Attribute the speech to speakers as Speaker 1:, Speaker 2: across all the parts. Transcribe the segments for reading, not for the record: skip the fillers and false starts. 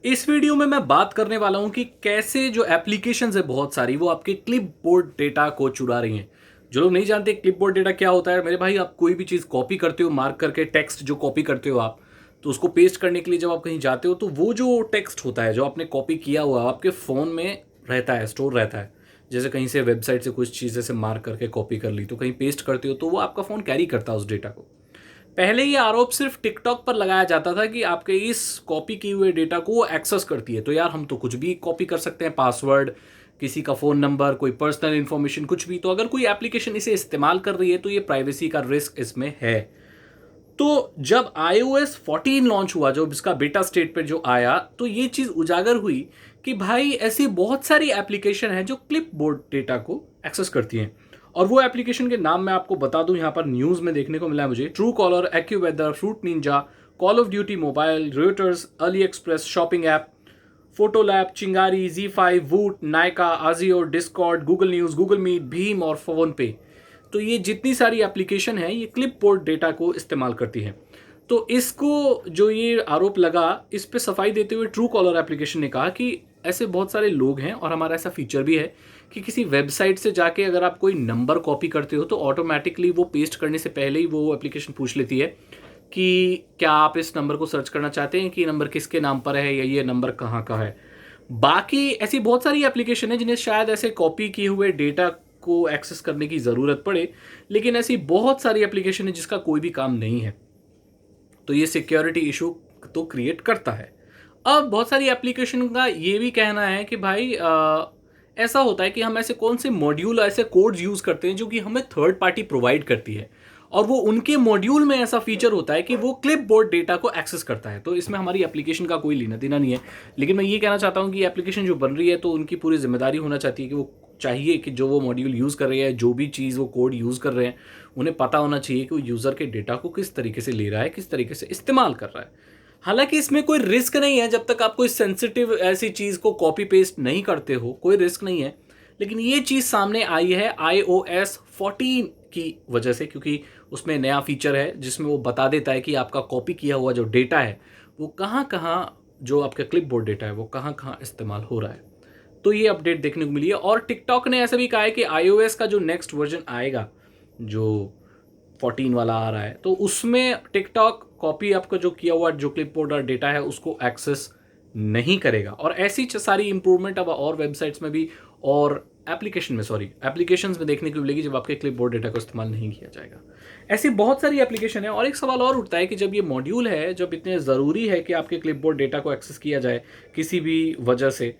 Speaker 1: इस वीडियो में मैं बात करने वाला हूं कि कैसे जो एप्लीकेशंस है बहुत सारी वो आपके क्लिपबोर्ड डेटा को चुरा रही हैं। जो लोग नहीं जानते क्लिपबोर्ड डेटा क्या होता है, मेरे भाई आप कोई भी चीज़ कॉपी करते हो, मार्क करके टेक्स्ट जो कॉपी करते हो आप, तो उसको पेस्ट करने के लिए जब आप कहीं जाते हो तो वो जो टेक्स्ट होता है जो आपने कॉपी किया हुआ आपके फ़ोन में रहता है, स्टोर रहता है। जैसे कहीं से वेबसाइट से कुछ चीज़ें से मार्क करके कॉपी कर ली तो कहीं पेस्ट करते हो तो वो आपका फ़ोन कैरी करता है उस डेटा को। पहले ये आरोप सिर्फ टिकटॉक पर लगाया जाता था कि आपके इस कॉपी किए हुए डेटा को वो एक्सेस करती है, तो यार हम तो कुछ भी कॉपी कर सकते हैं, पासवर्ड, किसी का फ़ोन नंबर, कोई पर्सनल इन्फॉर्मेशन, कुछ भी। तो अगर कोई एप्लीकेशन इसे इस्तेमाल कर रही है तो ये प्राइवेसी का रिस्क इसमें है। तो जब iOS 14 लॉन्च हुआ, जो इसका बेटा स्टेट पे जो आया, तो ये चीज़ उजागर हुई कि भाई ऐसी बहुत सारी एप्लीकेशन हैं जो क्लिपबोर्ड डेटा को एक्सेस करती हैं। और वो एप्लीकेशन के नाम मैं आपको बता दूं, यहाँ पर न्यूज़ में देखने को मिला है मुझे। Truecaller, AccuWeather, Fruit Ninja, Call of Duty Mobile, रोटर्स, AliExpress shopping app, photo lab, Chingari, Z5, Voot, Nykaa, Ajio, Discord, Google News, Google Meet, भीम और फोन पे। तो ये जितनी सारी एप्लीकेशन है ये क्लिपबोर्ड डेटा को इस्तेमाल करती हैं। तो इसको जो ये आरोप लगा, इस पे सफाई देते हुए ट्रू कॉलर एप्लीकेशन ने कहा कि ऐसे बहुत सारे लोग हैं और हमारा ऐसा फीचर भी है कि किसी वेबसाइट से जाके अगर आप कोई नंबर कॉपी करते हो तो ऑटोमेटिकली वो पेस्ट करने से पहले ही वो एप्लीकेशन पूछ लेती है कि क्या आप इस नंबर को सर्च करना चाहते हैं कि ये नंबर किसके नाम पर है या ये नंबर कहाँ का है। बाकी ऐसी बहुत सारी एप्लीकेशन है जिन्हें शायद ऐसे कॉपी किए हुए डेटा को एक्सेस करने की ज़रूरत पड़े, लेकिन ऐसी बहुत सारी एप्लीकेशन है जिसका कोई भी काम नहीं है। तो ये सिक्योरिटी इशू तो क्रिएट करता है। अब बहुत सारी एप्लीकेशन का ये भी कहना है कि भाई ऐसा होता है कि हम ऐसे कौन से मॉड्यूल, ऐसे कोड्स यूज़ करते हैं जो कि हमें थर्ड पार्टी प्रोवाइड करती है, और वो उनके मॉड्यूल में ऐसा फीचर होता है कि वो क्लिपबोर्ड डेटा को एक्सेस करता है। तो इसमें हमारी एप्लीकेशन का कोई लेना देना नहीं है। लेकिन मैं ये कहना चाहता हूँ कि एप्लीकेशन जो बन रही है तो उनकी पूरी जिम्मेदारी होना चाहती है कि वो चाहिए कि जो वो मॉड्यूल यूज़ कर रहे हैं, जो भी चीज़ वो कोड यूज़ कर रहे हैं, उन्हें पता होना चाहिए कि वो यूज़र के डेटा को किस तरीके से ले रहा है, किस तरीके से इस्तेमाल कर रहा है। हालांकि इसमें कोई रिस्क नहीं है, जब तक आप कोई सेंसिटिव ऐसी चीज़ को कॉपी पेस्ट नहीं करते हो कोई रिस्क नहीं है। लेकिन ये चीज़ सामने आई है iOS 14 की वजह से, क्योंकि उसमें नया फीचर है जिसमें वो बता देता है कि आपका कॉपी किया हुआ जो डेटा है वो कहाँ कहाँ, जो आपका क्लिपबोर्ड डेटा है वो कहाँ कहाँ इस्तेमाल हो रहा है। तो ये अपडेट देखने को मिली है। और टिकटॉक ने ऐसा भी कहा है कि iOS का जो नेक्स्ट वर्जन आएगा, जो 14 वाला आ रहा है, तो उसमें टिकटॉक कॉपी आपका जो किया हुआ जो क्लिपबोर्ड और डेटा है उसको एक्सेस नहीं करेगा। और ऐसी सारी इंप्रूवमेंट अब और वेबसाइट्स में भी और एप्लीकेशंस में देखने को मिलेगी जब आपके क्लिपबोर्ड डेटा को इस्तेमाल नहीं किया जाएगा। ऐसी बहुत सारी एप्लीकेशन है। और एक सवाल और उठता है कि जब ये मॉड्यूल है, जब इतने ज़रूरी है कि आपके क्लिपबोर्ड डेटा को एक्सेस किया जाए किसी भी वजह से,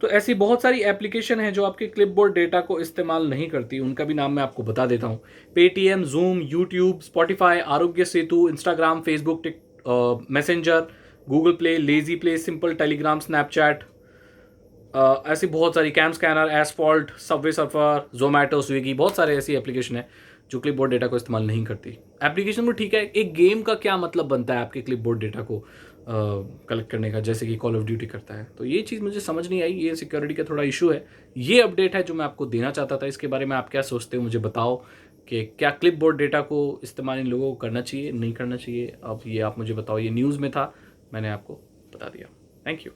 Speaker 1: तो ऐसी बहुत सारी एप्लीकेशन है जो आपके क्लिपबोर्ड डेटा को इस्तेमाल नहीं करती। उनका भी नाम मैं आपको बता देता हूँ। Paytm, zoom, YouTube, Spotify, Aarogya Setu, Instagram, Facebook, Messenger, Google Play, lazy play, simple, Telegram, Snapchat, ऐसी बहुत सारी, CamScanner, asphalt, subway surfer, Zomato, Swiggy, बहुत सारे ऐसी एप्लीकेशन है जो क्लिपबोर्ड डेटा को इस्तेमाल नहीं करती। एप्लीकेशन तो ठीक है, एक गेम का क्या मतलब बनता है आपके क्लिपबोर्ड डेटा को कलेक्ट करने का, जैसे कि कॉल ऑफ ड्यूटी करता है। तो ये चीज़ मुझे समझ नहीं आई, ये सिक्योरिटी का थोड़ा इशू है। ये अपडेट है जो मैं आपको देना चाहता था। इसके बारे में आप क्या सोचते हो, मुझे बताओ कि क्या क्लिपबोर्ड डेटा को इस्तेमाल इन लोगों को करना चाहिए, नहीं करना चाहिए। अब ये आप मुझे बताओ, ये न्यूज़ में था, मैंने आपको बता दिया। Thank you.